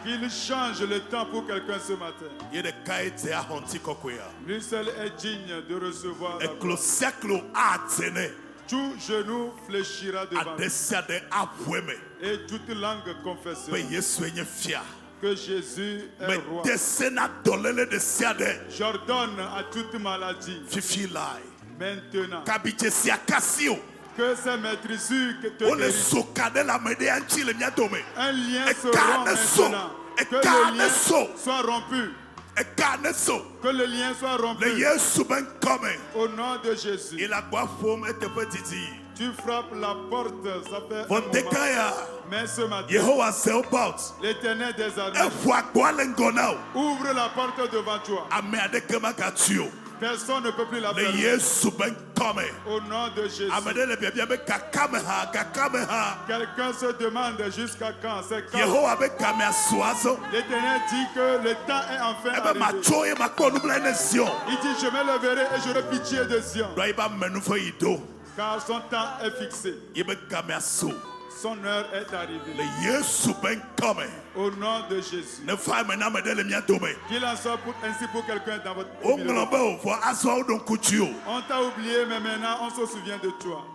Qu'il change le temps pour quelqu'un ce matin. Lui seul est digne de recevoir la gloire. Tout genou fléchira devant lui. Et toute langue confessera que Jésus est roi. J'ordonne à toute maladie maintenant que ces maîtrisures que te guérissent. Un lien se rompt maintenant. Que le lien soit rompu. Que le lien soit rompu. Au nom de Jésus. Tu frappes la porte, ça fait un moment. Mais ce matin, l'Éternel des armées ouvre la porte devant toi. Personne ne peut plus la fermer. Au nom de Jésus. Quelqu'un se demande jusqu'à quand. C'est quand. L'Éternel dit que le temps est enfin arrivé. Il dit je me leverai et j'aurai pitié de Sion. Car son temps est fixé. Son heure est arrivée. Au nom de Jésus. Qu'il en soit ainsi pour quelqu'un dans votre vie. On t'a oublié, mais maintenant on se souvient de toi.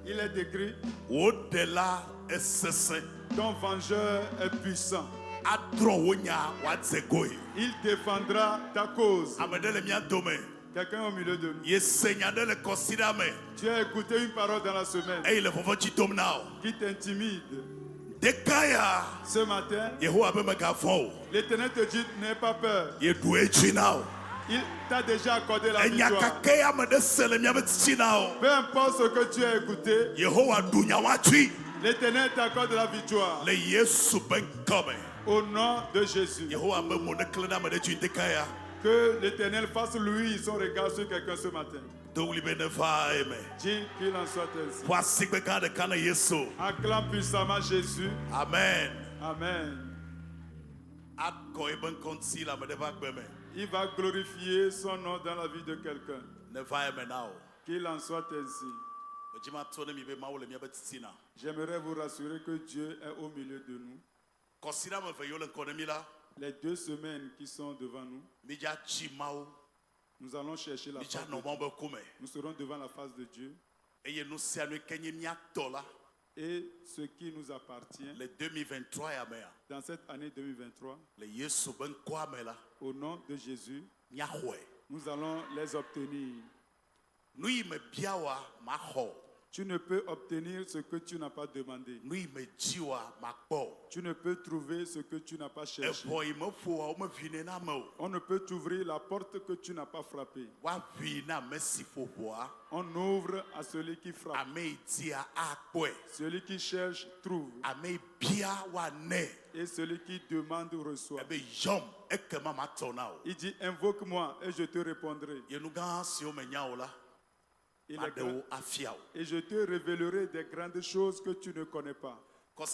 Il est écrit, ton vengeur est puissant. Il défendra ta cause. Quelqu'un au milieu de nous. Tu as écouté une parole dans la semaine qui t'intimide. Ce matin, l'Éternel te dit, n'aie pas peur. Il t'a déjà accordé la victoire. Peu importe ce que tu as écouté, l'Éternel t'accorde la victoire. Au nom de Jésus. Que l'Éternel fasse lui son regard sur quelqu'un ce matin. Dis qu'il en soit ainsi. Acclame puissamment Jésus. Amen. Amen. Il va glorifier son nom dans la vie de quelqu'un. Qu'il en soit ainsi. J'aimerais vous rassurer que Dieu est au milieu de nous. Les 2 semaines qui sont devant nous, nous allons chercher la face de Dieu. Nous serons devant la face de Dieu. Et ce qui nous appartient dans cette année 2023, au nom de Jésus, nous allons les obtenir. Tu ne peux obtenir ce que tu n'as pas demandé. Tu ne peux trouver ce que tu n'as pas cherché. On ne peut t'ouvrir la porte que tu n'as pas frappée. On ouvre à celui qui frappe. Celui qui cherche trouve. Et celui qui demande reçoit. Il dit invoque-moi et je te répondrai. Et je te révélerai des grandes choses que tu ne connais pas. Nous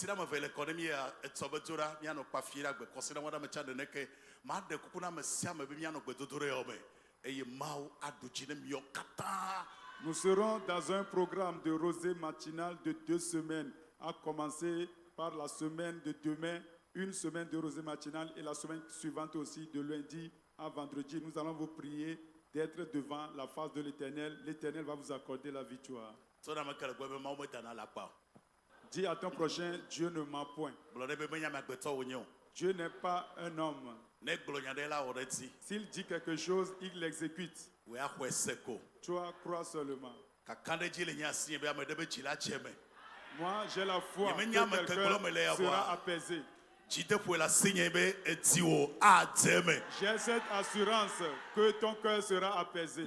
serons dans un programme de rosée matinale de 2 semaines, à commencer par la semaine de demain, une semaine de rosée matinale, et la semaine suivante aussi, de lundi à vendredi. Nous allons vous prier d'être devant la face de l'Éternel. L'Éternel va vous accorder la victoire. Dis à ton prochain, Dieu ne ment point. Dieu n'est pas un homme. S'il dit quelque chose, il l'exécute. Toi, crois seulement. Moi, j'ai la foi que quelqu'un sera apaisé. J'ai cette assurance que ton cœur sera apaisé.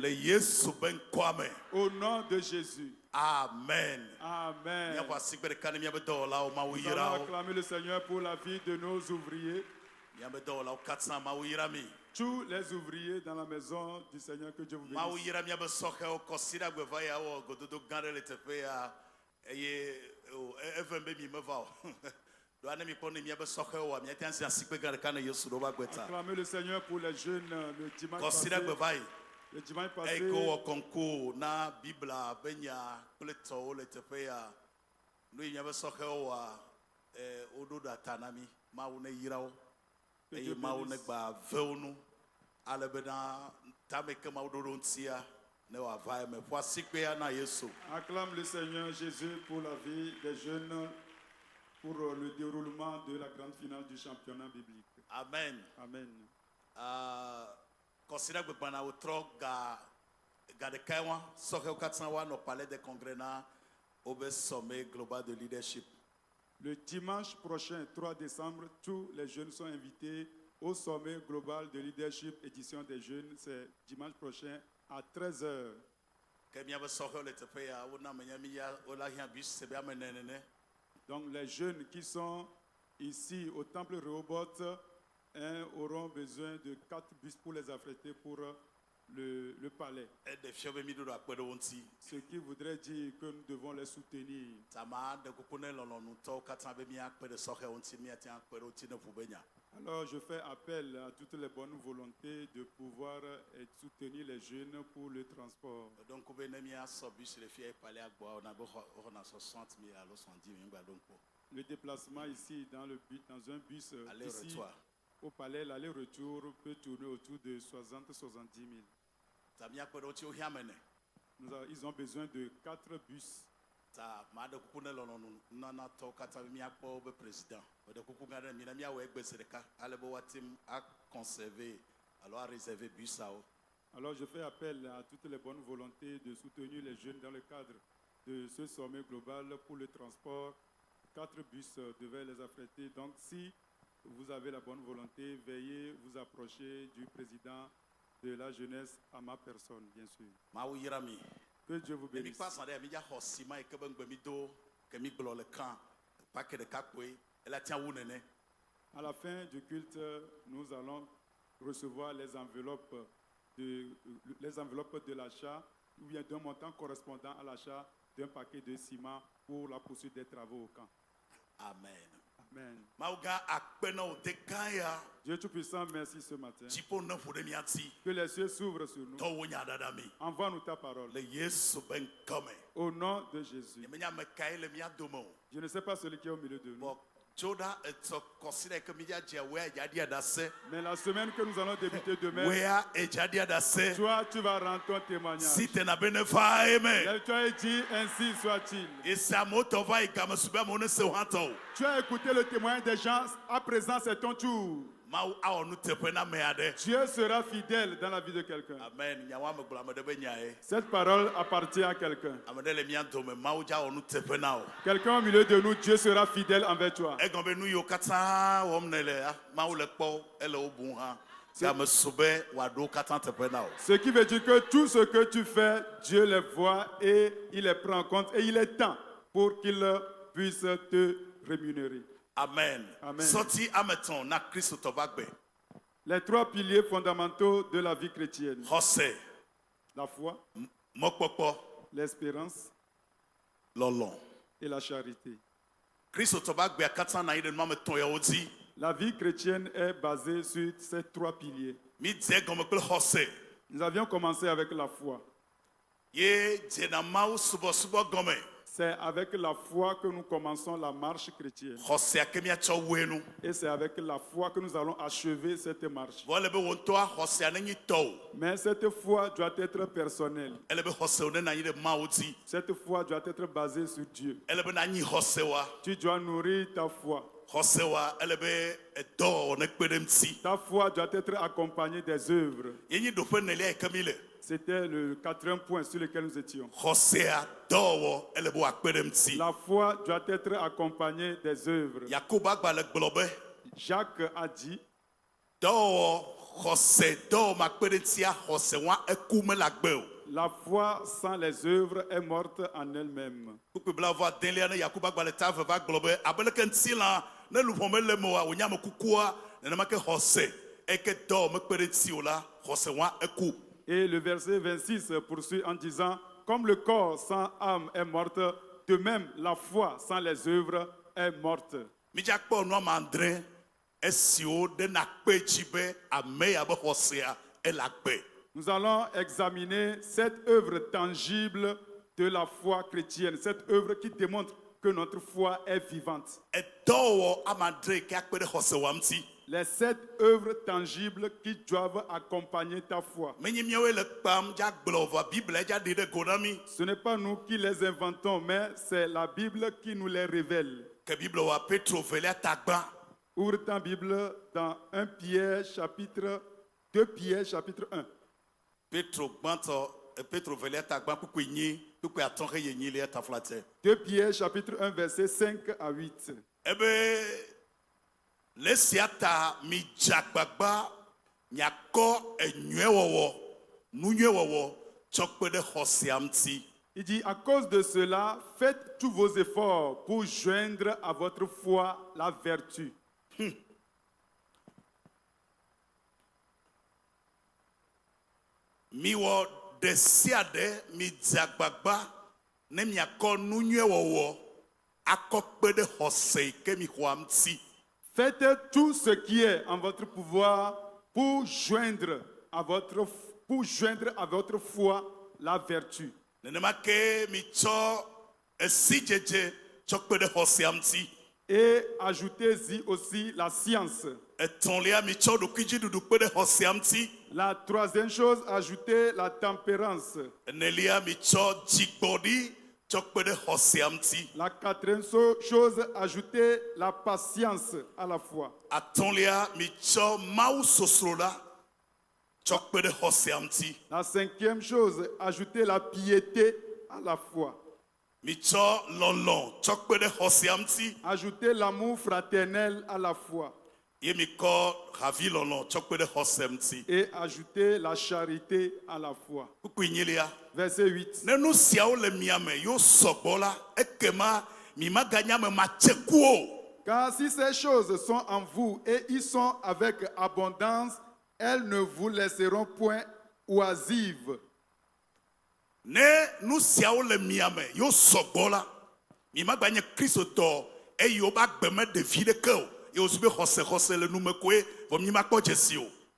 Au nom de Jésus. Amen. Amen. Nous allons acclamer le Seigneur pour la vie de nos ouvriers. Tous les ouvriers dans la maison du Seigneur, que Dieu vous bénisse. Acclamez le Seigneur pour les jeunes le dimanche passé. Le dimanche passé. Acclame le Seigneur Jésus pour la vie des jeunes, pour le déroulement de la grande finale du championnat biblique. Amen. Amen. Considère que pendant au troc Gadekawa, Sokheo 401 au palais des congrès au sommet global de leadership. Le dimanche prochain, 3 décembre, tous les jeunes sont invités au sommet global de leadership édition des jeunes. C'est dimanche prochain à 13h. Donc les jeunes qui sont ici au temple Rehoboth auront besoin de 4 bus pour les affréter pour le palais. Ce qui voudrait dire que nous devons les soutenir. Alors je fais appel à toutes les bonnes volontés de pouvoir soutenir les jeunes pour le transport. Le déplacement ici dans un bus ici, au palais, l'aller-retour peut tourner autour de 60-70 000. Ils ont besoin de 4 bus. Alors je fais appel à toutes les bonnes volontés de soutenir les jeunes dans le cadre de ce sommet global pour le transport. 4 bus devaient les affréter. Donc si vous avez la bonne volonté, veuillez vous approcher du président de la jeunesse à ma personne, bien sûr. Que Dieu vous bénisse. À la fin du culte, nous allons recevoir les enveloppes de l'achat, ou bien d'un montant correspondant à l'achat d'un paquet de ciment pour la poursuite des travaux au camp. Amen. Amen. Dieu Tout-Puissant, merci ce matin. Que les cieux s'ouvrent sur nous. Envoie-nous ta parole. Au nom de Jésus. Je ne sais pas celui qui est au milieu de nous. Mais la semaine que nous allons débuter demain, toi, tu vas rendre ton témoignage. Lève-toi et dis, ainsi soit-il. Tu as écouté le témoignage des gens, à présent c'est ton tour. Dieu sera fidèle dans la vie de quelqu'un. Amen. Cette parole appartient à quelqu'un. Quelqu'un au milieu de nous, Dieu sera fidèle envers toi. Ce qui veut dire que tout ce que tu fais, Dieu les voit et il les prend en compte et il est temps pour qu'il puisse te rémunérer. Amen. Amen. Les 3 piliers fondamentaux de la vie chrétienne. La foi, l'espérance et la charité. La vie chrétienne est basée sur ces 3 piliers. Nous avions commencé avec la foi. C'est avec la foi que nous commençons la marche chrétienne. Et c'est avec la foi que nous allons achever cette marche. Mais cette foi doit être personnelle. Cette foi doit être basée sur Dieu. Tu dois nourrir ta foi. Ta foi doit être accompagnée des œuvres. C'était le 4e point sur lequel nous étions. La foi doit être accompagnée des œuvres. Jacques a dit, la foi sans les œuvres est morte en elle-même. Et le verset 26 poursuit en disant, comme le corps sans âme est morte, de même la foi sans les œuvres est morte. Nous allons examiner cette œuvre tangible de la foi chrétienne, cette œuvre qui démontre que notre foi est vivante. Les 7 œuvres tangibles qui doivent accompagner ta foi. Ce n'est pas nous qui les inventons, mais c'est la Bible qui nous les révèle. Ouvre ta Bible dans 2 Pierre chapitre 1. 2 Pierre chapitre 1 verset 5 à 8. Il dit, à cause de cela, faites tous vos efforts pour joindre à votre foi la vertu. Faites tout ce qui est en votre pouvoir pour joindre à votre foi la vertu. Et ajoutez-y aussi la science. La troisième chose, ajoutez la tempérance. La quatrième chose, ajoutez la patience à la foi. La cinquième chose, ajoutez la piété à la foi. Ajoutez l'amour fraternel à la foi. Et ajoutez la charité à la foi. Verset 8. Car si ces choses sont en vous et y sont avec abondance, elles ne vous laisseront point oisives.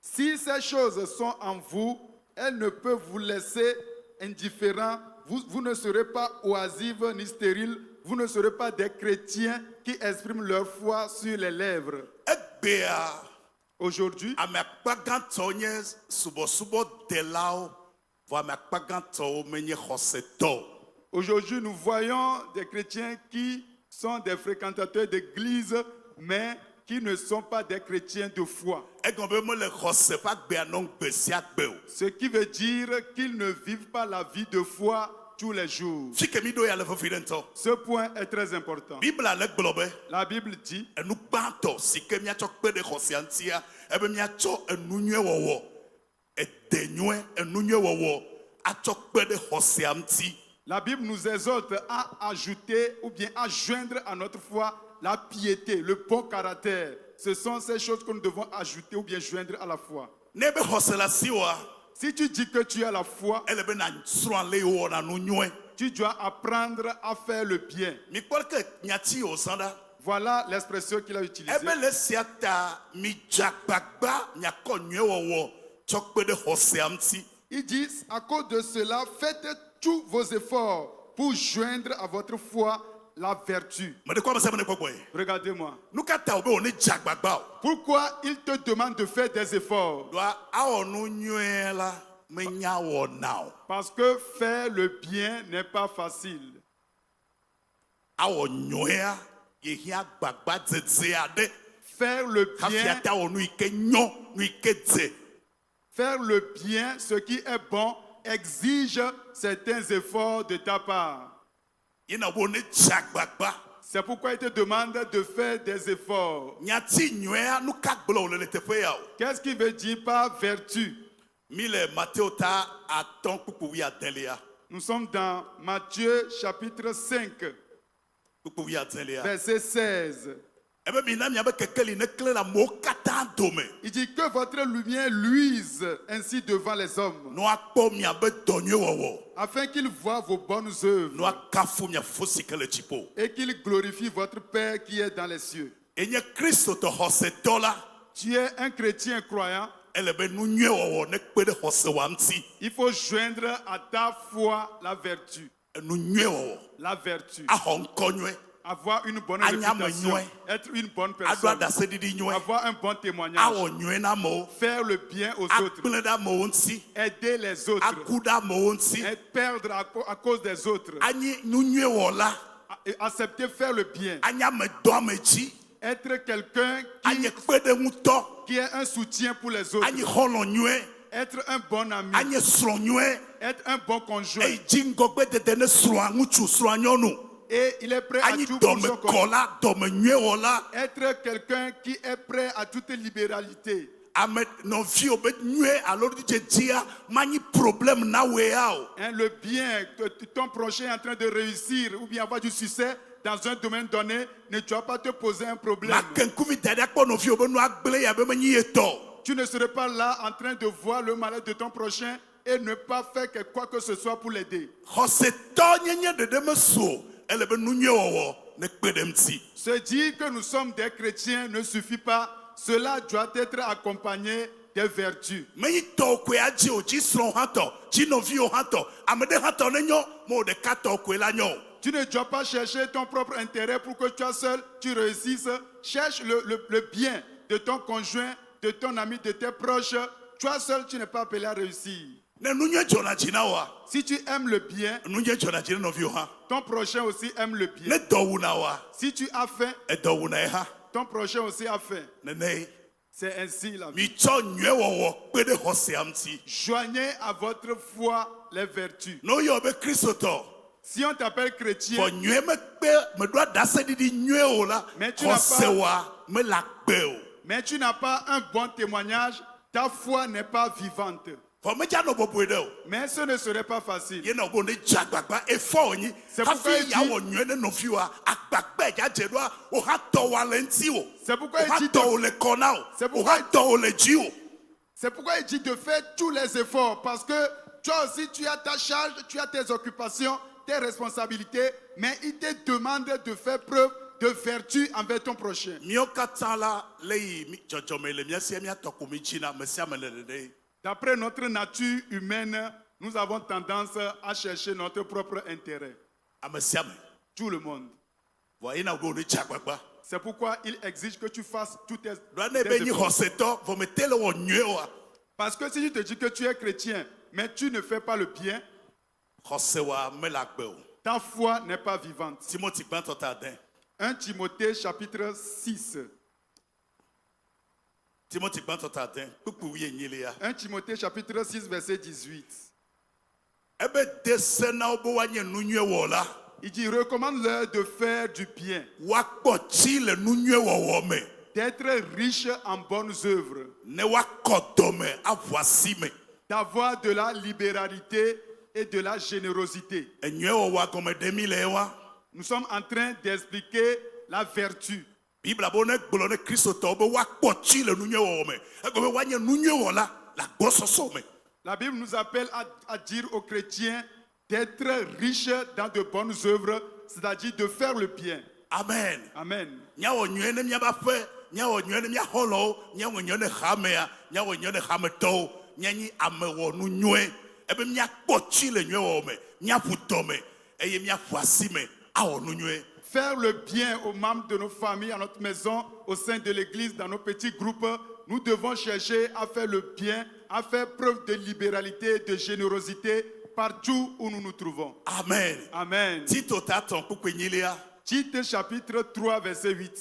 Si ces choses sont en vous, elles ne peuvent vous laisser indifférents. Vous ne serez pas oisifs ni stériles. Vous ne serez pas des chrétiens qui expriment leur foi sur les lèvres. Aujourd'hui, nous voyons des chrétiens qui sont des fréquentateurs d'église, mais qui ne sont pas des chrétiens de foi. Ce qui veut dire qu'ils ne vivent pas la vie de foi tous les jours. Ce point est très important. La Bible dit, la Bible nous exhorte à ajouter ou bien à joindre à notre foi la piété, le bon caractère. Ce sont ces choses que nous devons ajouter ou bien joindre à la foi. Si tu dis que tu as la foi, tu dois apprendre à faire le bien. Voilà l'expression qu'il a utilisée. Il dit, à cause de cela, faites tous vos efforts pour joindre à votre foi la vertu. Regardez-moi. Pourquoi il te demande de faire des efforts? Parce que faire le bien n'est pas facile. Faire le bien, ce qui est bon, exige certains efforts de ta part. C'est pourquoi il te demande de faire des efforts. Qu'est-ce qu'il veut dire par vertu? Nous sommes dans Matthieu chapitre 5, verset 16. Il dit que votre lumière luise ainsi devant les hommes, afin qu'ils voient vos bonnes œuvres et qu'ils glorifient votre Père qui est dans les cieux. Tu es un chrétien croyant. Il faut joindre à ta foi la vertu. La vertu. Avoir une bonne réputation, être une bonne personne, avoir un bon témoignage, faire le bien aux autres, aider les autres, et perdre à cause des autres, et accepter faire le bien, être quelqu'un qui est un soutien pour les autres, être un bon ami, être un bon conjoint. Et il est prêt à tout pour son corps. Être quelqu'un qui est prêt à toute libéralité. Le bien, ton prochain est en train de réussir ou bien avoir du succès dans un domaine donné, ne doit pas te poser un problème. Tu ne serais pas là en train de voir le malheur de ton prochain et ne pas faire quoi que ce soit pour l'aider. Se dire que nous sommes des chrétiens ne suffit pas. Cela doit être accompagné des vertus. Tu ne dois pas chercher ton propre intérêt pour que toi seul tu réussisses. Cherche le bien de ton conjoint, de ton ami, de tes proches. Toi seul tu n'es pas appelé à réussir. Si tu aimes le bien, ton prochain aussi aime le bien. Si tu as faim, ton prochain aussi a faim. C'est ainsi la vie. Joignez à votre foi les vertus. Si on t'appelle chrétien, mais tu n'as pas un bon témoignage, ta foi n'est pas vivante. Mais ce ne serait pas facile. C'est pourquoi il dit de faire tous les efforts. Parce que toi aussi tu as ta charge, tu as tes occupations, tes responsabilités. Mais il te demande de faire preuve de vertu envers ton prochain. D'après notre nature humaine, nous avons tendance à chercher notre propre intérêt. Tout le monde. C'est pourquoi il exige que tu fasses tout tes efforts. Parce que si tu te dis que tu es chrétien, mais tu ne fais pas le bien, ta foi n'est pas vivante. 1 Timothée chapitre 6. 1 Timothée chapitre 6 verset 18. Il dit, recommande-leur de faire du bien, d'être riche en bonnes œuvres, d'avoir de la libéralité et de la générosité. Nous sommes en train d'expliquer la vertu. La Bible nous appelle à dire aux chrétiens d'être riches dans de bonnes œuvres, c'est-à-dire de faire le bien. Amen. Amen. Faire le bien aux membres de nos familles, à notre maison, au sein de l'église, dans nos petits groupes. Nous devons chercher à faire le bien, à faire preuve de libéralité et de générosité partout où nous nous trouvons. Amen. Amen. Tite chapitre 3 verset 8.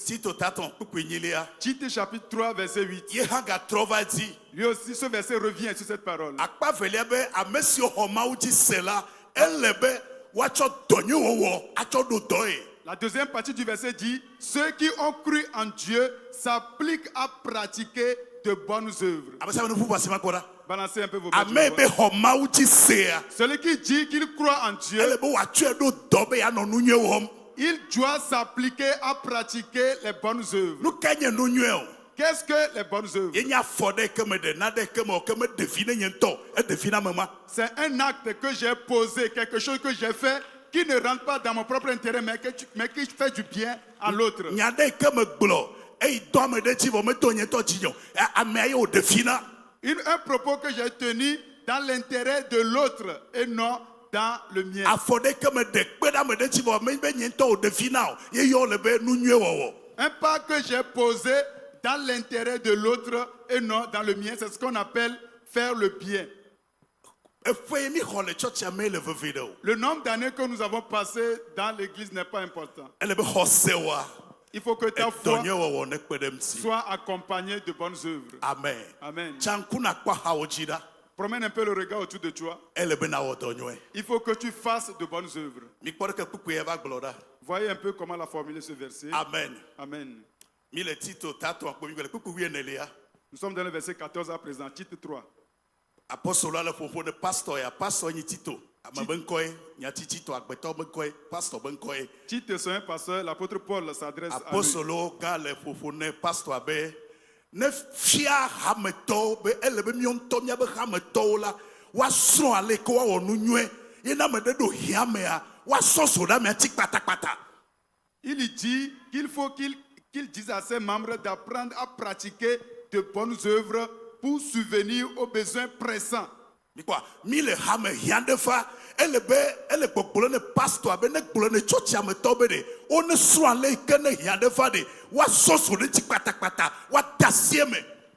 Tite chapitre 3 verset 8. Lui aussi ce verset revient sur cette parole. La deuxième partie du verset dit, ceux qui ont cru en Dieu s'appliquent à pratiquer de bonnes œuvres. Balancez un peu vos mains. Celui qui dit qu'il croit en Dieu, il doit s'appliquer à pratiquer les bonnes œuvres. Qu'est-ce que les bonnes œuvres? C'est un acte que j'ai posé, quelque chose que j'ai fait qui ne rentre pas dans mon propre intérêt, mais qui fait du bien à l'autre. Un propos que j'ai tenu dans l'intérêt de l'autre et non dans le mien. Un pas que j'ai posé dans l'intérêt de l'autre et non dans le mien, c'est ce qu'on appelle faire le bien. Le nombre d'années que nous avons passé dans l'église n'est pas important. Il faut que ta foi soit accompagnée de bonnes œuvres. Amen. Amen. Promène un peu le regard autour de toi. Il faut que tu fasses de bonnes œuvres. Voyez un peu comment la formuler ce verset. Amen. Amen. Nous sommes dans le verset 14 à présent, titre 3. Titre c'est un pasteur, l'apôtre Paul s'adresse à lui. Il dit qu'il faut qu'il dise à ses membres d'apprendre à pratiquer de bonnes œuvres pour subvenir aux besoins pressants. Nous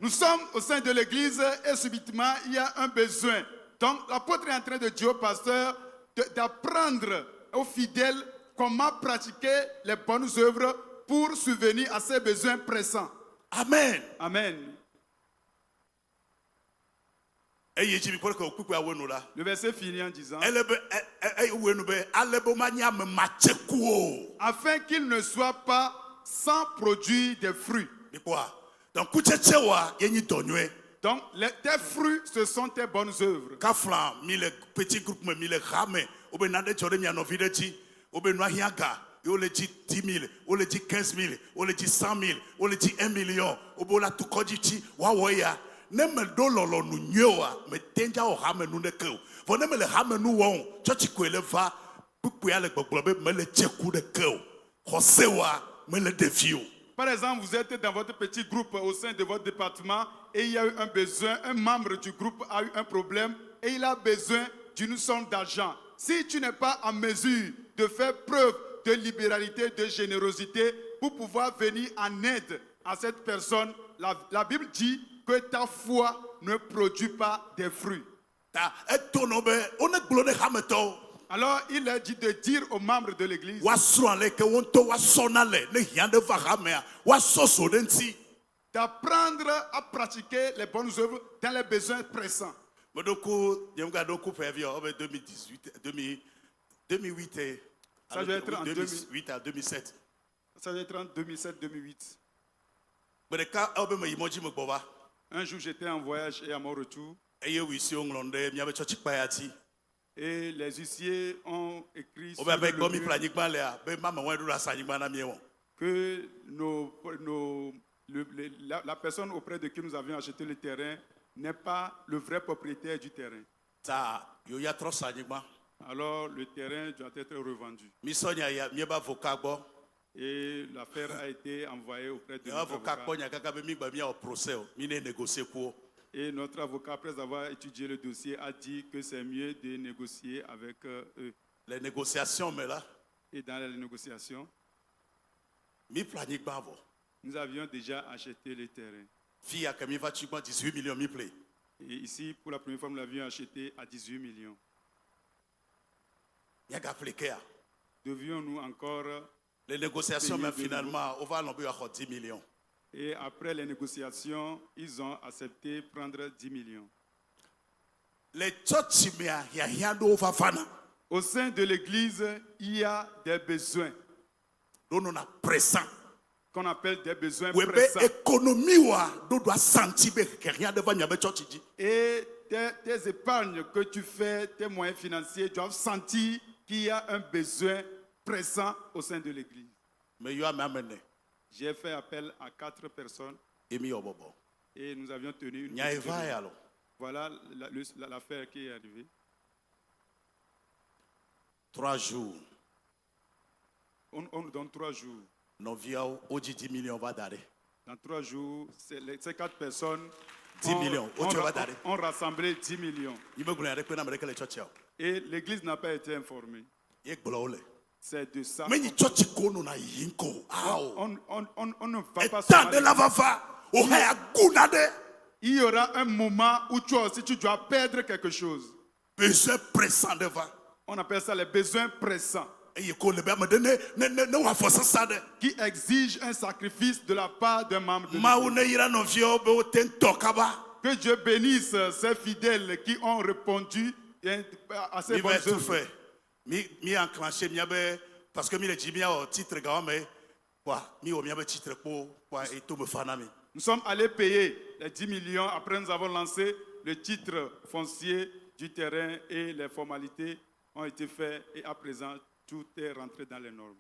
sommes au sein de l'église et subitement il y a un besoin. Donc l'apôtre est en train de dire au pasteur d'apprendre aux fidèles comment pratiquer les bonnes œuvres pour subvenir à ses besoins pressants. Amen. Amen. Le verset finit en disant, afin qu'il ne soit pas sans produire des fruits. Donc tes fruits, ce sont tes bonnes œuvres. On le dit 10 000, on le dit 15 000, on le dit 100 000, on le dit 1 million. On bola tout koditi, wawaya. Neme do lolo nu nyoa, me tenja o hame nu nekeu. Vo neme le hame nu won, chochi kwele va, pukuya le gboglobe me le tchekou de keu. Hosewa me le défiu. Par exemple, vous êtes dans votre petit groupe au sein de votre département et il y a eu un besoin, un membre du groupe a eu un problème et il a besoin d'une somme d'argent. Si tu n'es pas en mesure de faire preuve de libéralité, de générosité pour pouvoir venir en aide à cette personne, la Bible dit que ta foi ne produit pas des fruits. Alors il a dit de dire aux membres de l'église d'apprendre à pratiquer les bonnes œuvres dans les besoins pressants. 2008 et ça doit être en 2008 à 2007. Ça doit être en 2007-2008. Un jour, j'étais en voyage et à mon retour. Et les huissiers ont écrit sur le mur que la personne auprès de qui nous avions acheté le terrain n'est pas le vrai propriétaire du terrain. Alors le terrain doit être revendu. Et l'affaire a été envoyée auprès de notre avocat. Et notre avocat, après avoir étudié le dossier, a dit que c'est mieux de négocier avec eux. Les négociations, mais là. Et dans les négociations, nous avions déjà acheté le terrain. Et ici, pour la première fois, nous l'avions acheté à 18 millions. Devions-nous encore les négociations, mais finalement, on va l'envoyer à 10 millions. Et après les négociations, ils ont accepté de prendre 10 millions. Au sein de l'église, il y a des besoins. qu'on appelle des besoins Ouais, pressants. économie doit sentir que rien devant y avait church. Et tes épargnes que tu fais, tes moyens financiers doivent sentir qu'il y a un besoin pressant au sein de l'église. Mais il y a même J'ai fait appel à 4 personnes et nous avions tenu une petite réunion. Voilà l'affaire qui est arrivée. 3 jours. On nous donne 3 jours. Nos vies au 10 millions va d'aller. Dans 3 jours, ces 4 personnes 10 millions. ont rassemblé 10 millions. Et l'église n'a pas été informée. C'est de ça. On ne va pas il y aura un moment où toi aussi tu dois perdre quelque chose. Besoin pressant devant. On appelle ça les besoins pressants. Qui exige un sacrifice de la part d'un membre de l'Église. Que Dieu bénisse ces fidèles qui ont répondu à ces bonnes œuvres. Parce que nous sommes allés payer les 10 millions après nous avons lancé le titre foncier du terrain et les formalités ont été faites et à présent tout est rentré dans les normes.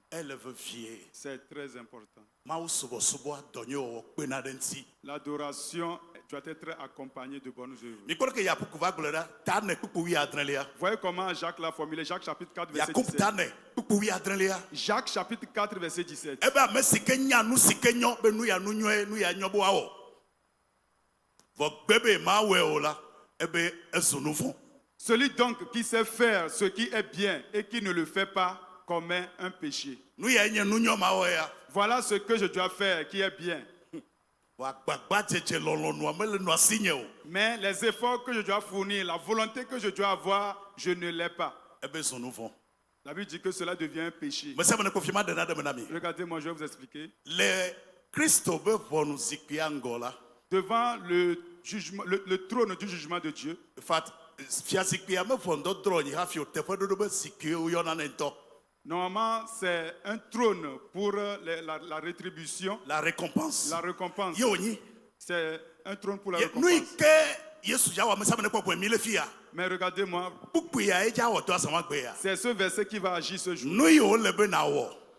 C'est très important. L'adoration doit être accompagnée de bonnes œuvres. Vous voyez comment Jacques l'a formulé, Jacques chapitre 4 verset 17. Jacques chapitre 4 verset 17. Celui donc qui sait faire ce qui est bien et qui ne le fait pas commet un péché. Voilà ce que je dois faire qui est bien. Mais les efforts que je dois fournir, la volonté que je dois avoir, je ne l'ai pas. La Bible dit que cela devient un péché. Regardez-moi, je vais vous expliquer. Devant le trône du jugement de Dieu, normalement, c'est un trône pour la rétribution. La récompense. La récompense. C'est un trône pour la récompense. Mais regardez-moi. C'est ce verset qui va agir ce jour.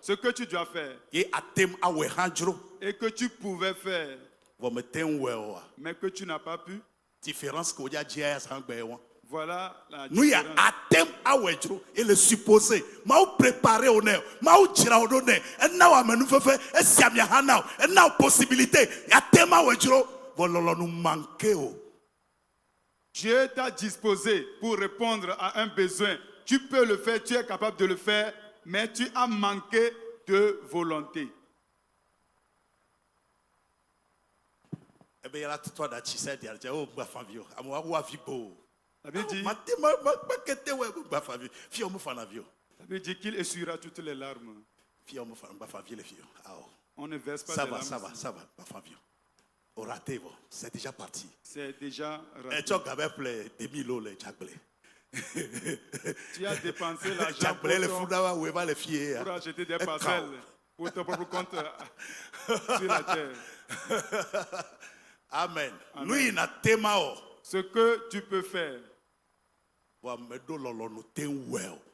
Ce que tu dois faire. Et que tu pouvais faire. Mais que tu n'as pas pu. Voilà la différence. Et le supposé. M'a préparé au nez. M'a tiré au nez. Et n'a pas nous fait. Et si y a une possibilité. Dieu t'a disposé pour répondre à un besoin. Tu peux le faire, tu es capable de le faire, mais tu as manqué de volonté. La Bible dit qu'il essuiera toutes les larmes. On ne verse pas de larmes. Ça va. C'est déjà parti. C'est déjà raté. Tu as dépensé l'argent pour acheter des parcelles pour ton propre compte sur la terre. Amen. Ce que tu peux faire,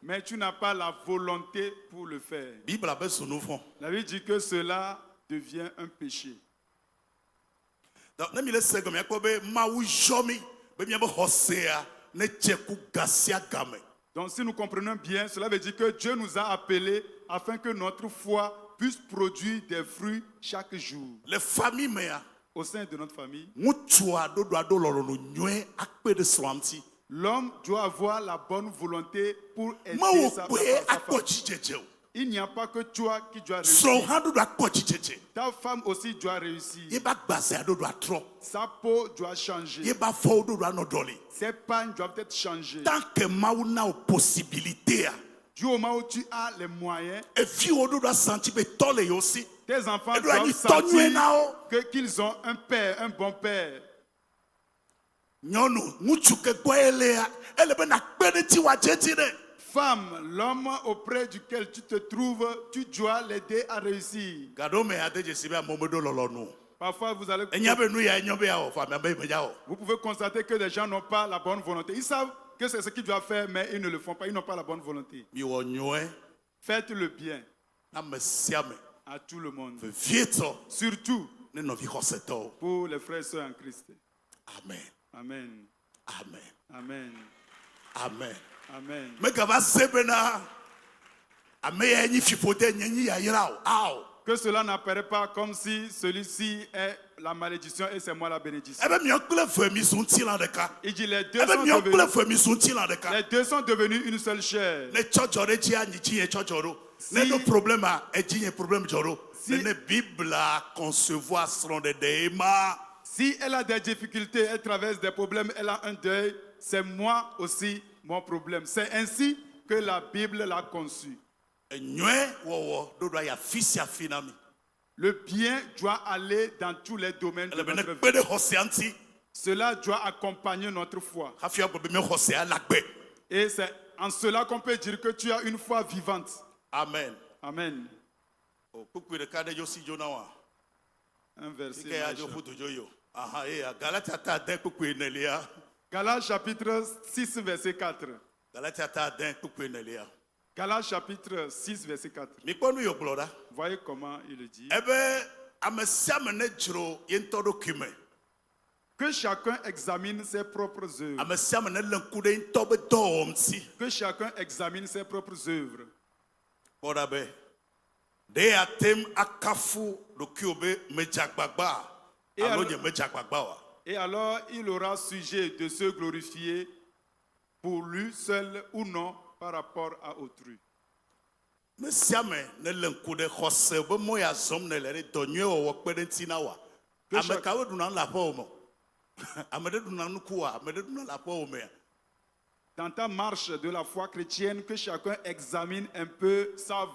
mais tu n'as pas la volonté pour le faire. La Bible dit que cela devient un péché. Donc si nous comprenons bien, cela veut dire que Dieu nous a appelés afin que notre foi puisse produire des fruits chaque jour. Les familles, au sein de notre famille, l'homme doit avoir la bonne volonté pour aider sa femme. Il n'y a pas que toi qui dois réussir. Ta femme aussi doit réussir. Sa peau doit changer. Ses pannes doivent être changées. Tant que mauna aux possibilités. Du moment où tu as les moyens, tes enfants doivent sentir qu'ils ont un père, un bon père. Femme, l'homme auprès duquel tu te trouves, tu dois l'aider à réussir. Parfois, vous pouvez constater que les gens n'ont pas la bonne volonté. Ils savent que c'est ce qu'ils doivent faire, mais ils ne le font pas. Ils n'ont pas la bonne volonté. Faites le bien à tout le monde. Surtout pour les frères et sœurs en Christ. Amen. Amen. Amen. Amen. Amen. Amen. Que cela n'apparaît pas comme si celui-ci est la malédiction et c'est moi la bénédiction. Il dit les deux sont devenus une seule chair. Si elle a des difficultés, elle traverse des problèmes, elle a un deuil, c'est moi aussi mon problème. C'est ainsi que la Bible l'a conçu. Le bien doit aller dans tous les domaines de notre vie. Cela doit accompagner notre foi. Et c'est en cela qu'on peut dire que tu as une foi vivante. Amen. Amen. Un verset. Galates chapitre 6 verset 4. Galates chapitre 6 verset 4. Voyez comment il le dit. Que chacun examine ses propres œuvres. Que chacun examine ses propres œuvres. Et alors il aura sujet de se glorifier pour lui seul ou non par rapport à autrui. Dans ta marche de la foi chrétienne, que chacun examine un peu sa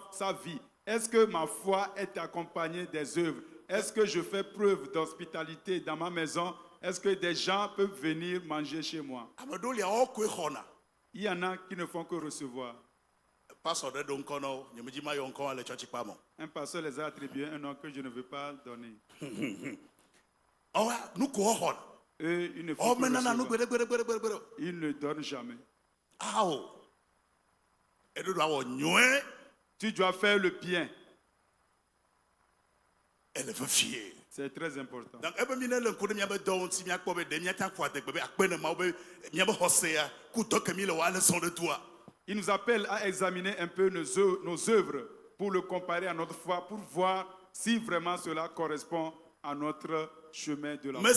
vie. Est-ce que ma foi est accompagnée des œuvres? Est-ce que je fais preuve d'hospitalité dans ma maison? Est-ce que des gens peuvent venir manger chez moi? Il y en a qui ne font que recevoir. Un pasteur les a attribué un nom que je ne veux pas donner. Eux, ils ne font que recevoir. Ils ne donnent jamais. Tu dois faire le bien. C'est très important. Il nous appelle à examiner un peu nos œuvres pour le comparer à notre foi, pour voir si vraiment cela correspond à notre chemin de la foi.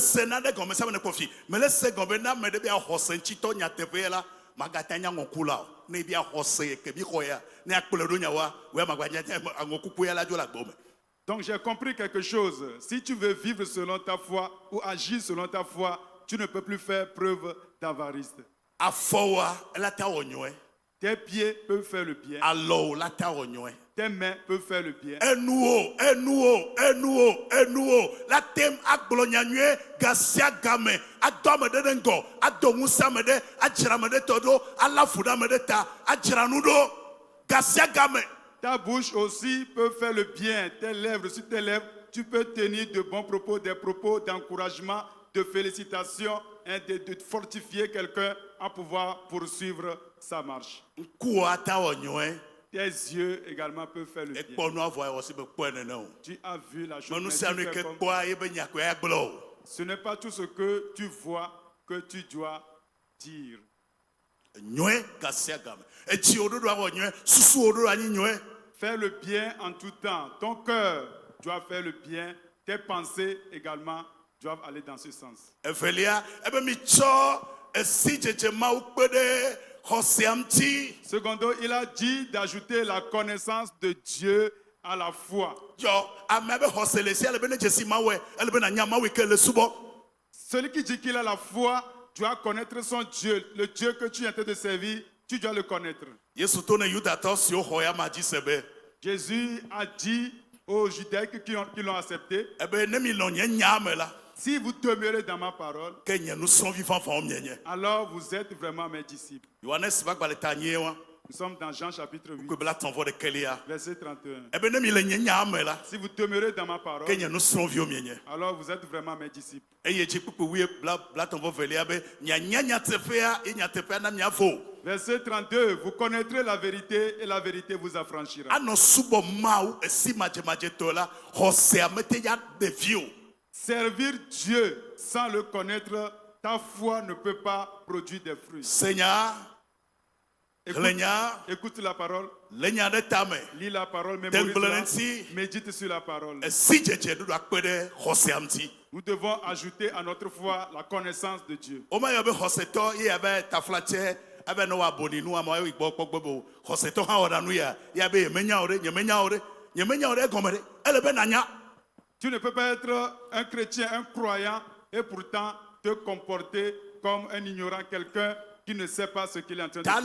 Donc j'ai compris quelque chose. Si tu veux vivre selon ta foi ou agir selon ta foi, tu ne peux plus faire preuve d'avarice. Tes pieds peuvent faire le bien. Tes mains peuvent faire le bien. Ta bouche aussi peut faire le bien. Tes lèvres, sur tes lèvres, tu peux tenir de bons propos, des propos d'encouragement, de félicitations, et de fortifier quelqu'un à pouvoir poursuivre sa marche. Tes yeux également peuvent faire le bien. Tu as vu la chose, mais tu fais comme... Ce n'est pas tout ce que tu vois que tu dois dire. Faire le bien en tout temps. Ton cœur doit faire le bien. Tes pensées également doivent aller dans ce sens. Secondo, il a dit d'ajouter la connaissance de Dieu à la foi. Celui qui dit qu'il a la foi doit connaître son Dieu. Le Dieu que tu es en train de servir, tu dois le connaître. Jésus a dit aux Judaïques qui l'ont accepté, si vous demeurez dans ma parole, alors vous êtes vraiment mes disciples. Nous sommes dans Jean chapitre 8, verset 31. Si vous demeurez dans ma parole, alors vous êtes vraiment mes disciples. Verset 32, vous connaîtrez la vérité et la vérité vous affranchira. Servir Dieu sans le connaître, ta foi ne peut pas produire des fruits. Seigneur, écoute la parole, lis la parole, médite sur la parole. Nous devons ajouter à notre foi la connaissance de Dieu. Tu ne peux pas être un chrétien, un croyant et pourtant te comporter comme un ignorant, quelqu'un qui ne sait pas ce qu'il est en train de faire.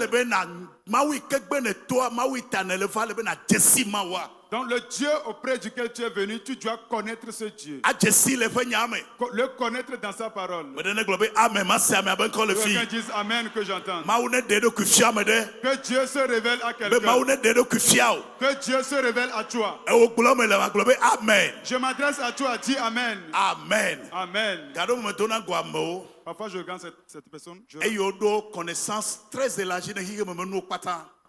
Donc le Dieu auprès duquel tu es venu, tu dois connaître ce Dieu. Le connaître dans sa parole. Quelqu'un dise Amen que j'entends. Que Dieu se révèle à quelqu'un. Que Dieu se révèle à toi. Je m'adresse à toi, dis Amen. Amen. Amen. Parfois je regarde cette personne.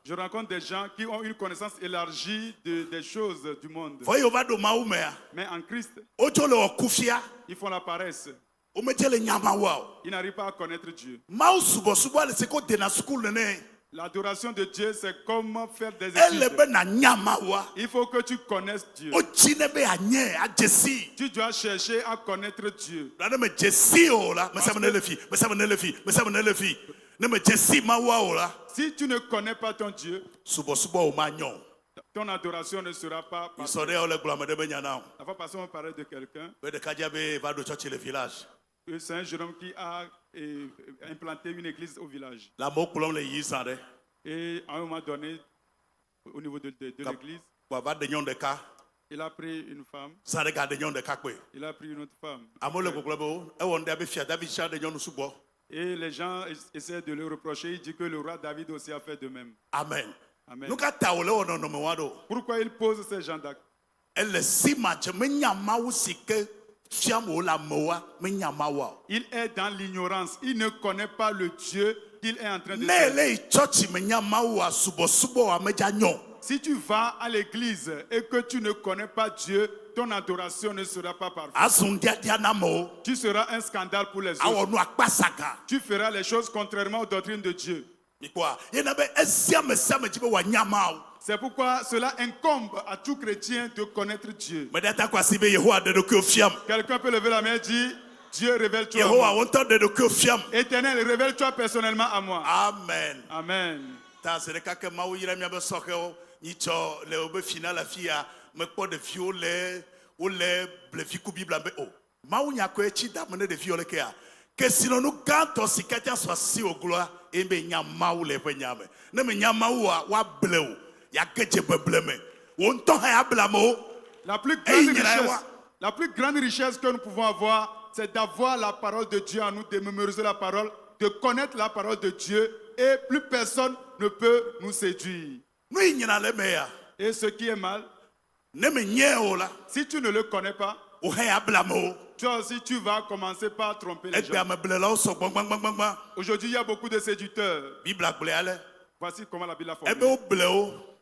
Je rencontre des gens qui ont une connaissance élargie des choses du monde. Mais en Christ, ils font la paresse. Ils n'arrivent pas à connaître Dieu. L'adoration de Dieu, c'est comme faire des études. Il faut que tu connaisses Dieu. Tu dois chercher à connaître Dieu. Si tu ne connais pas ton Dieu, ton adoration ne sera pas parfaite. La fois passée, on parlait de quelqu'un. C'est un jeune homme qui a implanté une église au village. Et à un moment donné, au niveau de l'église, il a pris une femme. Il a pris une autre femme. Et les gens essaient de le reprocher. Il dit que le roi David aussi a fait de même. Amen. Amen. Pourquoi il pose ces gens d'actes? Il est dans l'ignorance. Il ne connaît pas le Dieu qu'il est en train de faire. Si tu vas à l'église et que tu ne connais pas Dieu, ton adoration ne sera pas parfaite. Tu seras un scandale pour les autres. Tu feras les choses contrairement aux doctrines de Dieu. C'est pourquoi cela incombe à tout chrétien de connaître Dieu. Quelqu'un peut lever la main et dire, Dieu révèle-toi à moi. Éternel, révèle-toi personnellement à moi. Amen. Amen. Que sinon nous gantons si quelqu'un soit si au gloire et me nyamaou le penyame ne me nyamaou wa bleu ya keje bebleme on ton ha blamo. La plus grande richesse que nous pouvons avoir, c'est d'avoir la parole de Dieu en nous, de mémoriser la parole, de connaître la parole de Dieu, et plus personne ne peut nous séduire. Et ce qui est mal, si tu ne le connais pas, toi aussi tu vas commencer par tromper les gens. Aujourd'hui il y a beaucoup de séducteurs. Voici comment la Bible a formulé.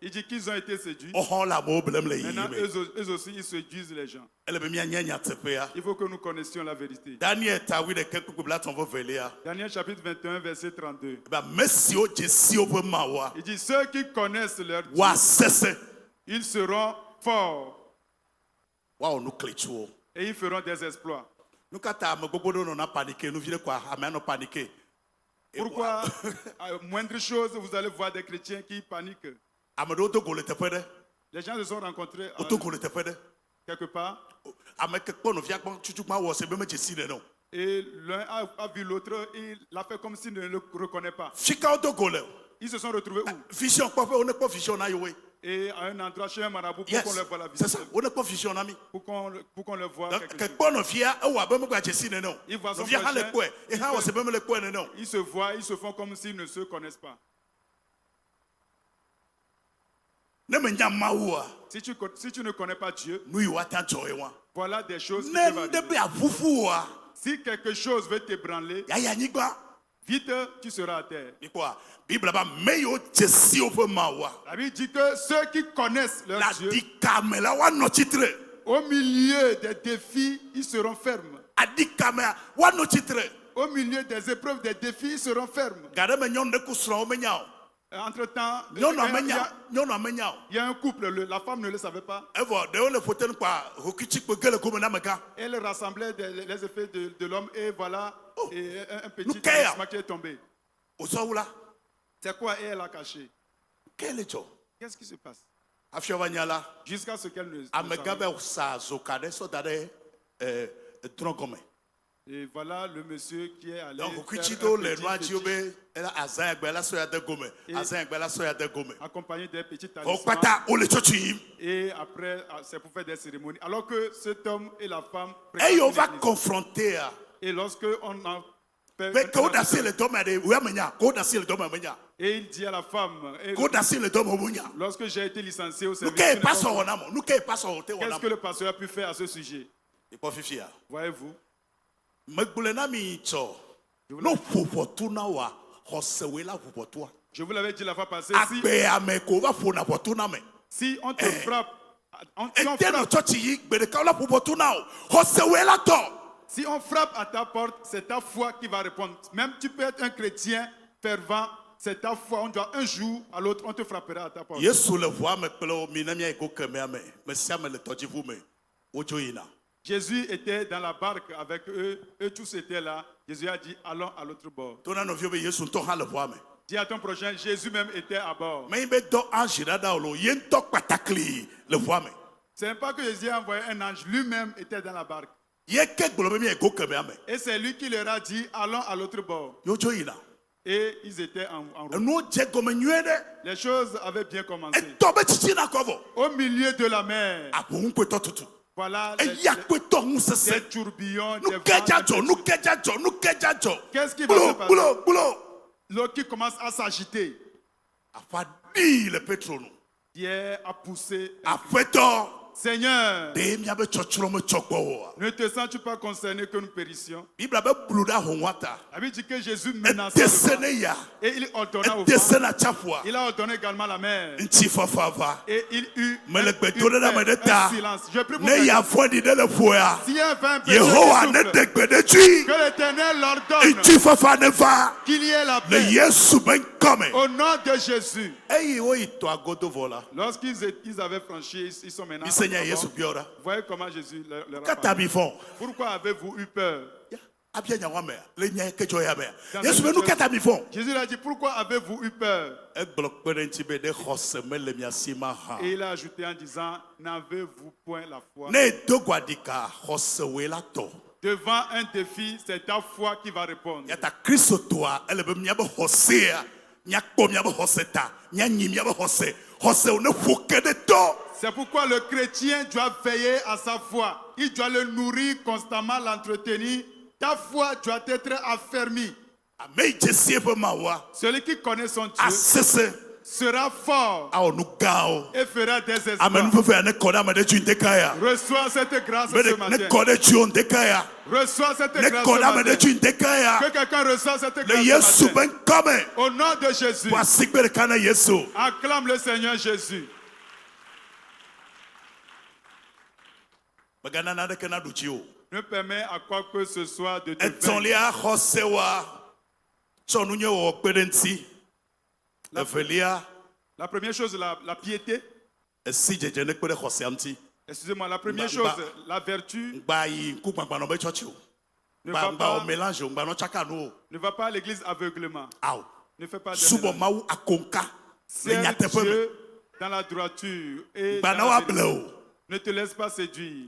Il dit qu'ils ont été séduits. Maintenant eux aussi ils séduisent les gens. Il faut que nous connaissions la vérité. Daniel chapitre 21 verset 32. Il dit ceux qui connaissent leur Dieu, ils seront forts. Et ils feront des exploits. Pourquoi, à moindre chose, vous allez voir des chrétiens qui paniquent. Les gens se sont rencontrés quelque part. Et l'un a vu l'autre et il a fait comme s'il ne le reconnaît pas. Ils se sont retrouvés où? Et à un endroit chez un marabout pour qu'on leur voit la visite. C'est ça, pour qu'on leur voit quelque chose. Ils voient son prochain, ils se voient, ils se font comme s'ils ne se connaissent pas. Si tu ne connais pas Dieu, nous voilà des choses qui peuvent arriver. arriver. Si quelque chose veut t'ébranler, vite tu seras à terre. La La Bible dit que ceux qui connaissent leur Dieu, Dieu, au milieu des défis, ils seront fermes. Au milieu des épreuves, des défis, ils seront fermes. Entre-temps, il y a un couple, la femme ne le savait pas. Elle rassemblait les effets de l'homme et voilà et un petit talisman qui est tombé. C'est quoi? Et elle a caché. Qu'est-ce qui se passe? Jusqu'à ce qu'elle ne sache. Et voilà le monsieur qui est allé accompagné des petits talismans. Et après, c'est pour faire des cérémonies. Alors que cet homme et la femme va confronter. Et lorsque on en fait et il dit à la femme, lorsque j'ai été licencié au service, qu'est-ce que le pasteur a pu faire à ce sujet? Voyez-vous? Je vous l'avais dit la fois passée, si on te frappe, si on frappe à ta porte, c'est ta foi qui va répondre. Même tu peux être un chrétien fervent, c'est ta foi. Un jour à l'autre, on te frappera à ta porte. Jésus était dans la barque avec eux, eux tous étaient là. Jésus a dit, allons à l'autre bord. Dis à ton prochain, Jésus même était à bord. Ce n'est pas que Jésus a envoyé un ange, lui-même était dans la barque. Et c'est lui qui leur a dit, allons à l'autre bord. Et ils étaient en route. Les choses avaient bien commencé. Au milieu de la mer. Voilà des tourbillons, des vents. Qu'est-ce qui va se passer? L'eau qui commence à s'agiter. Pierre a poussé. Seigneur, ne te sens-tu pas concerné que nous périssions? La Bible dit que Jésus menaçait le vent et il ordonna au vent. Il a ordonné également la mer. Et il eut un silence. Je prie pour s'il y a un vent que l'Éternel l'ordonne qu'il y ait la paix au nom de Jésus. Lorsqu'ils avaient franchi, ils sont maintenant. Voyez comment Jésus leur a parlé. Pourquoi avez-vous eu peur? Jésus a dit, pourquoi avez-vous eu peur? Et il a ajouté en disant, n'avez-vous point la foi? Devant un défi, c'est ta foi qui va répondre. C'est pourquoi le chrétien doit veiller à sa foi. Il doit le nourrir constamment, l'entretenir. Ta foi doit être affermie. Celui qui connaît son Dieu sera fort et fera des exploits. Reçois cette grâce ce matin. Reçois cette grâce ce matin. Que quelqu'un reçoive cette grâce ce matin. Au nom de Jésus. Acclame le Seigneur Jésus. Ne permets à quoi que ce soit de te la première chose, la piété. Excusez-moi, la première chose, la vertu. Ne va pas à l'église aveuglement. Ne fais pas de mélange. Sers Dieu dans la droiture et dans la vérité. Ne te laisse pas séduire.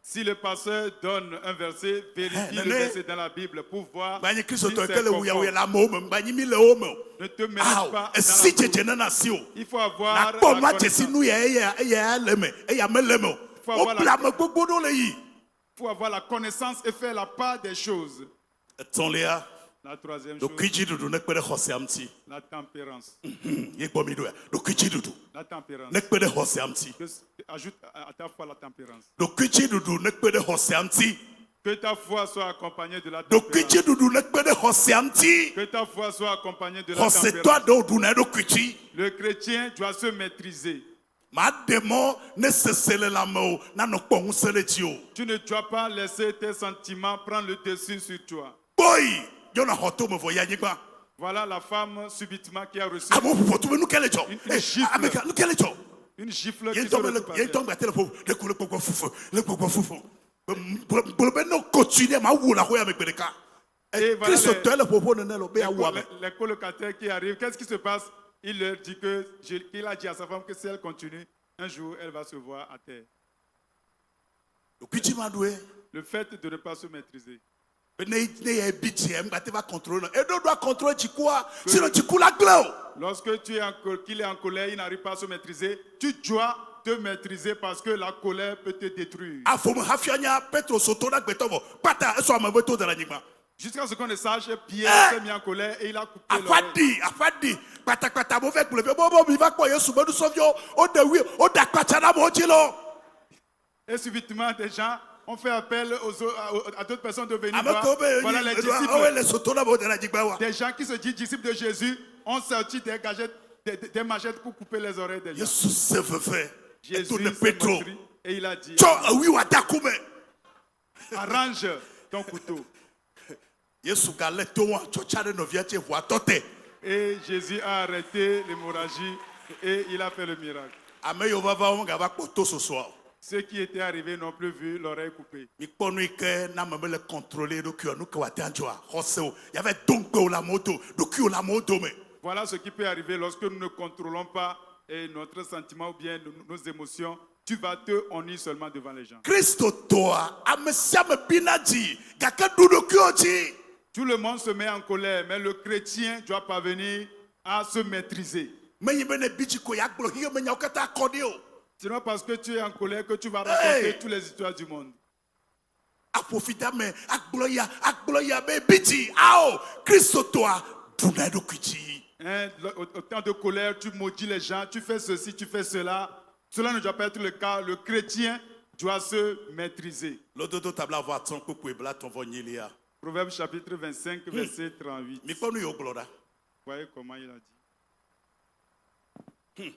Si le pasteur donne un verset, vérifie le verset dans la Bible pour voir si c'est conforme. Ne te mélange pas dans la foule. Il faut avoir la connaissance. Il faut avoir la connaissance et faire la part des choses. La troisième chose, la tempérance. La tempérance. Ajoute à ta foi la tempérance. Que ta foi soit accompagnée de la tempérance. Que ta foi soit accompagnée de la tempérance. Le chrétien doit se maîtriser. Tu ne dois pas laisser tes sentiments prendre le dessus sur toi. Voilà la femme subitement qui a reçu une gifle qui se retrouve par terre. Et voilà les colocataires qui arrivent. Qu'est-ce qui se passe? Il leur dit qu'il a dit à sa femme que si elle continue, un jour elle va se voir à terre. Le fait de ne pas se maîtriser. Lorsque qu'il est en colère, il n'arrive pas à se maîtriser, tu dois te maîtriser parce que la colère peut te détruire. Jusqu'à ce qu'on ne sache, Pierre s'est mis en colère et il a coupé l'oreille. Et subitement, des gens ont fait appel à d'autres personnes de venir voir. Voilà les disciples. Des gens qui se disent disciples de Jésus ont sorti des gadgets, des machettes pour couper les oreilles des gens. Jésus s'est montré et il a dit, arrange ton couteau. Et Jésus a arrêté l'hémorragie et il a fait le miracle. Ceux qui étaient arrivés n'ont plus vu l'oreille coupée. Voilà ce qui peut arriver lorsque nous ne contrôlons pas notre sentiment ou bien nos émotions. Tu vas te honner seulement devant les gens. Tout le monde se met en colère, mais le chrétien doit parvenir à se maîtriser. Ce n'est pas parce que tu es en colère que tu vas raconter toutes les histoires du monde. Au temps de colère, tu maudis les gens, tu fais ceci, tu fais cela. Cela ne doit pas être le cas. Le chrétien doit se maîtriser. Proverbe chapitre 25, verset 38. Voyez comment il a dit.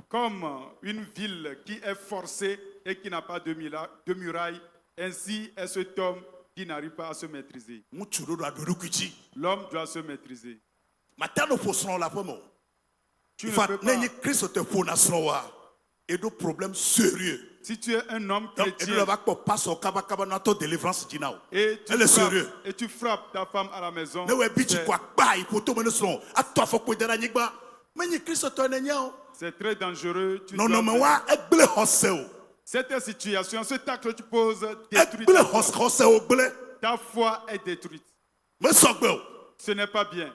Comme une ville qui est forcée et qui n'a pas de muraille, ainsi est cet homme qui n'arrive pas à se maîtriser. L'homme doit se maîtriser. Tu ne peux pas. Si tu es un homme chrétien et tu frappes ta femme à la maison, c'est très dangereux. Cette situation, cet acte que tu poses détruit ta foi est détruite. Ce n'est pas bien.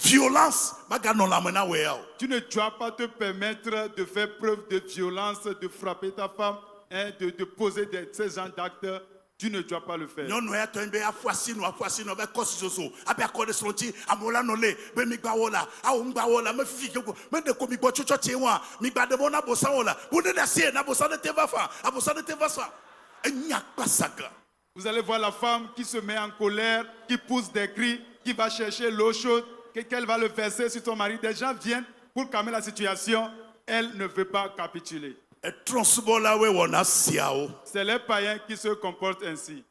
Violence. Tu ne dois pas te permettre de faire preuve de violence, de frapper ta femme, de poser ces genres d'actes. Tu ne dois pas le faire. Vous allez voir la femme qui se met en colère, qui pousse des cris, qui va chercher l'eau chaude, qu'elle va le verser sur son mari. Des gens viennent pour calmer la situation. Elle ne veut pas capituler. C'est les païens qui se comportent ainsi.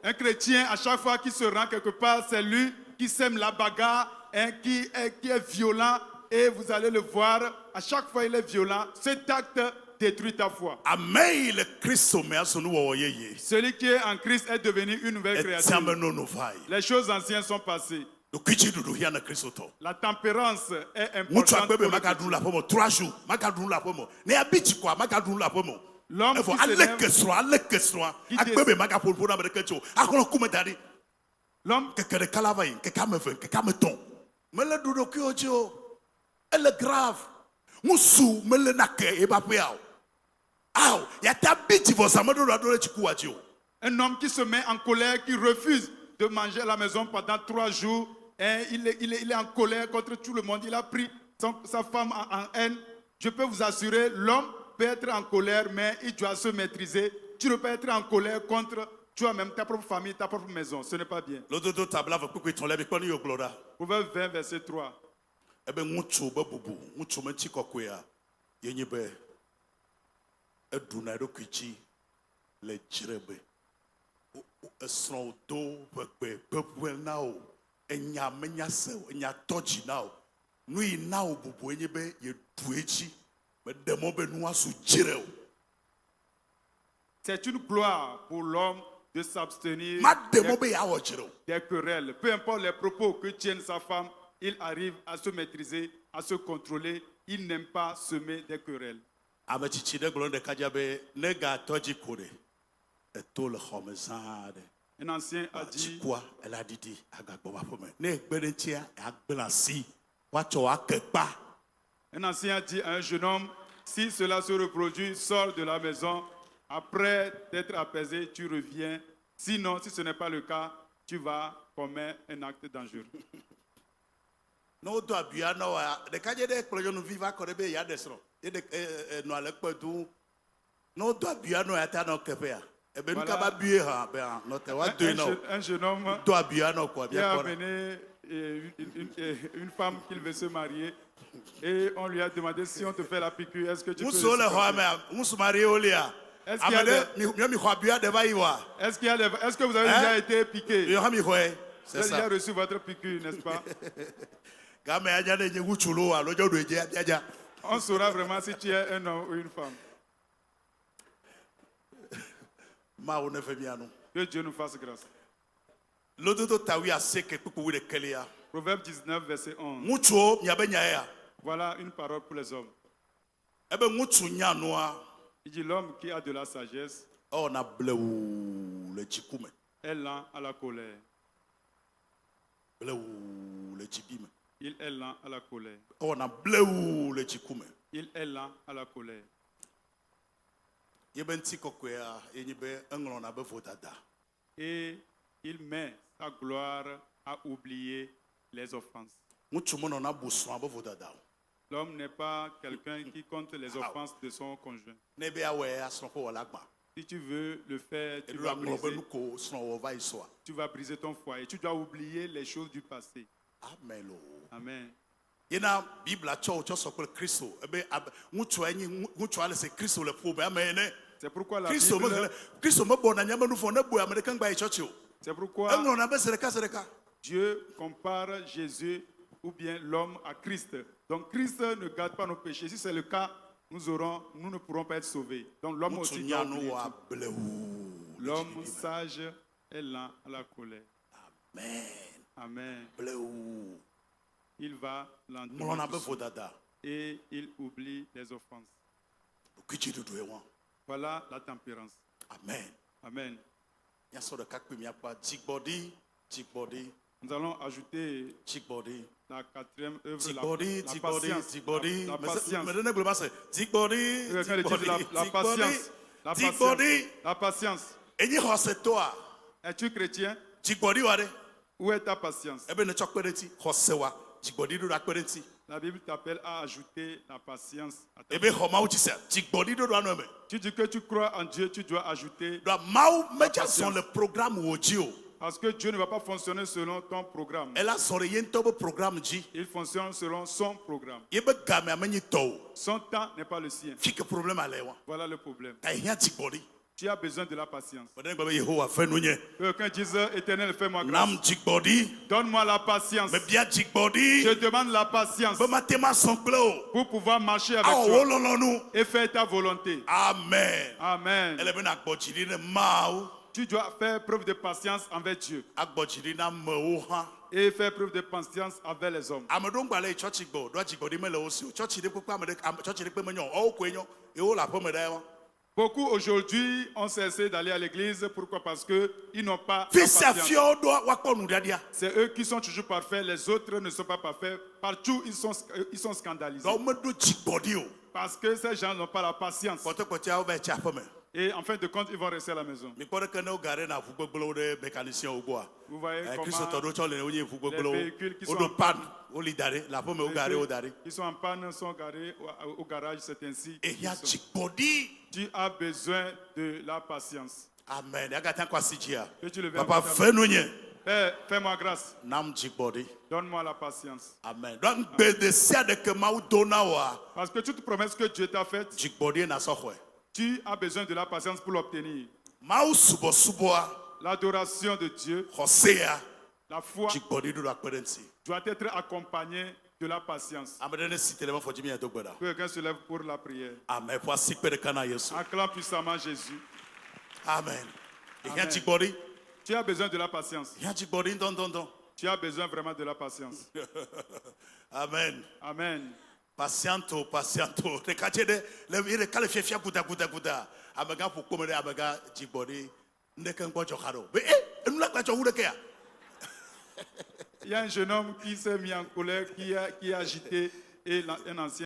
Un chrétien, à chaque fois qu'il se rend quelque part, c'est lui qui sème la bagarre, qui est violent. Et vous allez le voir, à chaque fois il est violent. Cet acte détruit ta foi. Celui qui est en Christ est devenu une nouvelle créature. Les choses anciennes sont passées. La tempérance est Ŋutsu importante. agbe be pour le magadun la ƒeme 3 jours, magadun la ƒeme. Ne abitsi koa magadun la ƒeme. L'homme Efɔ qui ale kesrɔ̃a qui agbe be magaƒoƒo na ame ɖeke tso. Axlɔ kume da ɖi. L'homme Keke ɖeka la va yi, keke ame eve, keke ame etɔ̃. Mele ɖo ɖokuiwo dzi o. Ele grave. Ŋusu mele nake ebe aƒea o. Aw, yata biti vɔ zame ɖo ɖo ɖe tsikuwa dzi o. Un homme qui se met en colère, qui refuse de manger à la maison pendant 3 jours, et il est en colère contre tout le monde. Il a pris sa femme en haine. Je peux vous assurer, l'homme peut être en colère, mais il doit se maîtriser. Tu ne peux être en colère contre toi-même, ta propre famille, ta propre maison. Ce n'est pas bien. Lododo tabla ve kpekpe tɔn le bi kpɔ ne yɔ gblɔ ɖa. Proverbe 20, verset 3. Ebe ŋutsu be bubu, ŋutsu me ŋuti kɔkɔea, yenye be eɖuna eɖokui dzi le dzre be esrɔ̃ do ƒegbe ƒeƒe na wo, enya menya se o, enya tɔdzi na o. Nu yi na wo bubu enye be yeɖu edzi, meɖe mɔ be nua su dzre o. C'est une gloire pour l'homme de s'abstenir Maɖe mɔ be yeawɔ dzre o. des querelles. Peu importe les propos que tienne sa femme, il arrive à se maîtriser, à se contrôler. Il n'aime pas semer des querelles. Ame tsitsi ɖe gblɔ ɖeka dza be ne gatɔdzi ko ɖe, eto le xɔ me zã ɖe. Un ancien a dit, Tsikua ela didi agagbɔ va ƒe me. Ne egbe ɖe ŋutia, agble asi, woatsɔ ake kpa. un ancien a dit à un jeune homme, si cela se reproduit, sors de la maison. Après d'être apaisé, tu reviens. Sinon, si ce n'est pas le cas, tu vas commettre un acte dangereux. Ne wodo abia na wa, ɖekadze ɖe kplɔ nyɔnuvi va kɔ ɖe be yeaɖe srɔ̃. Ye nɔa le kpe dum. Ne wodo abia na ya ta nɔ keƒea. Ebe nu ka ba bue ha be nɔ te wa doe na o. Un jeune homme Do abia na ko qui abia a kɔ na. amené une femme qu'il veut se marier et on lui a demandé si on te fait la piqûre, est-ce que tu peux Ŋusu le xɔa le mea, ŋusu maɖewo lia. Est-ce qu'il y a Ame ɖe mi xɔ abia ɖe va yi wa. Est-ce que vous avez déjà été piqué? Yɔ hã mi xɔe. Vous C'est avez déjà ça. reçu votre piqûre, n'est-ce pas? Game anya ne nye ŋutsu lo alo dzo do edze abiadza. On saura vraiment si tu es un homme ou une femme. Mawu ne fe mia nu. Que Dieu nous fasse grâce. Lododo tawi aseke kpekpe wi ɖekelia. Proverbe 19, verset 11. Ŋutsuwo miabe nya ya. Voilà une parole pour les hommes. Ebe ŋutsu nya nua. Il dit l'homme qui a de la sagesse Ewɔna blewu le dziku me. est lent à la colère. Blewu le dzibi me. Il est lent à la colère. Ewɔna blewu le dziku me. Il est lent à la colère. Yebe ŋuti kɔkɔea yenye be eŋlɔna be vodada. Et il met sa gloire à oublier les offenses. Ŋutsu menɔna bu srɔ̃a be vodada o. L'homme n'est pas quelqu'un qui compte les offenses de son conjoint. Ne be awɔe asrɔ̃ ƒe wɔla gbã. Si tu veux le faire, tu Eɖo vas aŋlɔ be briser, nu ko srɔ̃wɔ va yi sɔa. tu vas briser ton foyer. Tu dois oublier les choses du passé. Amen lo. Amen. Yena Bibla tsɔ tsɔ sɔ kple Kristo ebe ŋutsua enyi ŋutsua le se Kristo le ƒo be ame ene. C'est pourquoi la Kristo Bible, me bɔna nyame nu fɔ ne boe ame ɖeke ŋgba yi tsɔtsi o. c'est pourquoi Eŋlɔna be se ɖeka. Dieu compare Jésus ou bien l'homme à Christ. Donc Christ ne garde pas nos péchés. Si c'est le cas, nous ne pourrons pas être sauvés. Donc l'homme Ŋutsu aussi doit nya nu oublier wa tout. blewu. le L'homme dziɖuɖu me. sage est lent à la colère. Amen. Amen. Blewu. Il va lentement Ŋlɔna be doucement vodada. et il oublie les offenses. Ɖokui dziɖuɖu ye wɔm. Voilà la tempérance. Amen. Amen. Miasɔ ɖeka kpli miakpa dzigbɔɖi. Nous allons ajouter Dzigbɔɖi. la quatrième œuvre, Dzigbɔɖi. la patience. La patience. Me ɖe ne gblɔ ma se. Dzigbɔɖi. Quelqu'un le dit la patience. La patience. Dzigbɔɖi. La patience. Enyi xɔsetoa. Es-tu chrétien? Dzigbɔɖi wa ɖe. Où est ta patience? Ebe ne tsɔ kpe ɖe ŋuti. Xɔse wa. Dzigbɔɖi ɖo ɖa kpe ɖe ŋuti. La Bible t'appelle à ajouter la patience à ta Ebe xɔ Mawu dzi sia. Dzigbɔɖi ɖo ɖo anɔ me. Tu dis que tu crois en Dieu, tu dois ajouter. Ɖo Mawu medza zɔn le programme wo dzi o. Parce que Dieu ne va pas fonctionner selon ton programme. Ela zɔn ɖe ye ŋutɔ be programme dzi. Il fonctionne selon son programme. Ye be game amenyi tɔ o. Son temps n'est pas le sien. Fi ke problème ale wa. Voilà le problème. Ka ehia dzigbɔɖi. Tu as besoin de la patience. Be ne gbe be Yehowa fɛ nu nye. Quelqu'un dise, Éternel, fais-moi grâce. Nam dzigbɔɖi. Donne-moi la patience. Me bia dzigbɔɖi. Je demande la patience Be mate ma sɔn kple o. pour pouvoir marcher avec Awɔ wo toi lɔlɔnu. et faire ta volonté. Amen. Amen. Ele be na gbɔ dzi ɖi ne Mawu. Tu dois faire preuve de patience envers Dieu et faire preuve de patience envers les hommes. Beaucoup aujourd'hui ont cessé d'aller à l'église. Pourquoi? Parce qu'ils n'ont pas la patience. C'est eux qui sont toujours parfaits, les autres ne sont pas parfaits. Partout, ils sont scandalisés. Parce que ces gens n'ont pas la patience. Et en fin de compte, ils vont rester à la maison. Vous voyez comment les véhicules qui sont en panne sont garés au garage, c'est ainsi. Tu as besoin de la patience. Amen. Papa, fais-moi grâce. Donne-moi la patience. Amen. Parce que toute promesse que Dieu t'a faite, tu as besoin de la patience pour l'obtenir. L'adoration de Dieu, la foi, doit être accompagnée de la patience. Que quelqu'un se lève pour la prière. Amen. Acclame puissamment Jésus. Amen. Amen. Tu as besoin de la patience. Tu as besoin vraiment de la patience. Amen. Amen. Patiento. Il y a un jeune homme qui s'est mis en colère, qui a agité et un ancien